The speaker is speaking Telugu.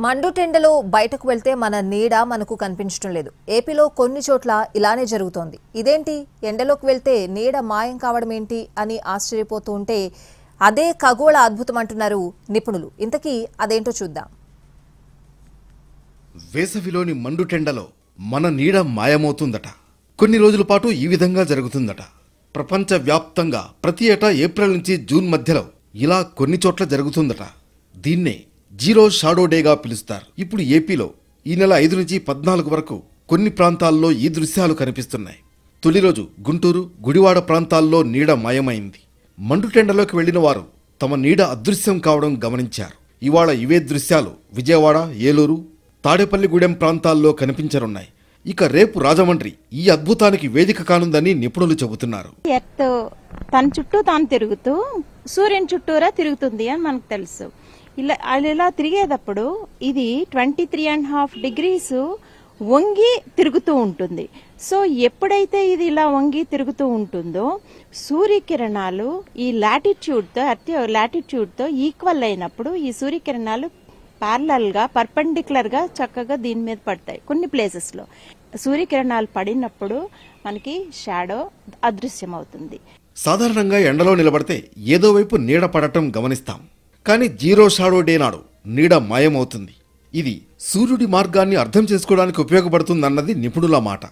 మండుటెండలో బయటకు వెళ్తే మన నీడ మనకు కనిపించడం లేదు. ఏపీలో కొన్ని చోట్ల ఇలానే జరుగుతోంది. ఇదేంటి, ఎండలోకి వెళ్తే నీడ మాయం కావడం ఏంటి అని ఆశ్చర్యపోతూ ఉంటే అదే ఖగోళ అద్భుతం అంటున్నారు నిపుణులు. ఇంతకీ అదేంటో చూద్దాం. వేసవిలోని మండుటెండలో మన నీడ మాయమవుతుందట. కొన్ని రోజుల పాటు ఈ విధంగా జరుగుతుందట. ప్రపంచవ్యాప్తంగా ప్రతి ఏటా ఏప్రిల్ నుంచి జూన్ మధ్యలో ఇలా కొన్ని చోట్ల జరుగుతుందట. దీన్నే జీరో షాడో డేగా పిలుస్తారు. ఇప్పుడు ఏపీలో ఈ నెల 5 నుంచి 14 వరకు కొన్ని ప్రాంతాల్లో ఈ దృశ్యాలు కనిపిస్తున్నాయి. తొలి రోజు గుంటూరు, గుడివాడ ప్రాంతాల్లో నీడ మాయమైంది. మండుటెండలోకి వెళ్లిన వారు తమ నీడ అదృశ్యం కావడం గమనించారు. ఇవాళ ఇవే దృశ్యాలు విజయవాడ, ఏలూరు, తాడేపల్లిగూడెం ప్రాంతాల్లో కనిపించనున్నాయి. ఇక రేపు రాజమండ్రి ఈ అద్భుతానికి వేదిక కానుందని నిపుణులు చెబుతున్నారు. ఎర్త్ తన చుట్టూ తాను తిరుగుతూ సూర్యుని చుట్టూరా తిరుగుతుంది అని మనకు తెలుసు. ఇలా తిరిగేటప్పుడు ఇది 23.5 degrees వంగి తిరుగుతూ ఉంటుంది. సో ఎప్పుడైతే ఇది ఇలా వంగి తిరుగుతూ ఉంటుందో సూర్యకిరణాలు ఈ లాటిట్యూడ్తో ఎర్త్ లాటిట్యూడ్తో ఈక్వల్ అయినప్పుడు ఈ సూర్యకిరణాలు ప్యారలల్ గా పర్పెండిక్యులర్ గా చక్కగా దీని మీద పడతాయి. కొన్ని ప్లేసెస్ లో సూర్యకిరణాలు పడినప్పుడు మనకి షాడో అదృశ్యమవుతుంది. సాధారణంగా ఎండలో నిలబడితే ఏదో వైపు నీడ పడటం గమనిస్తాం. కానీ జీరో షాడో డే నాడు నీడ మాయమవుతుంది. ఇది సూర్యుడి మార్గాన్ని అర్థం చేసుకోవడానికి ఉపయోగపడుతుందన్నది నిపుణుల మాట.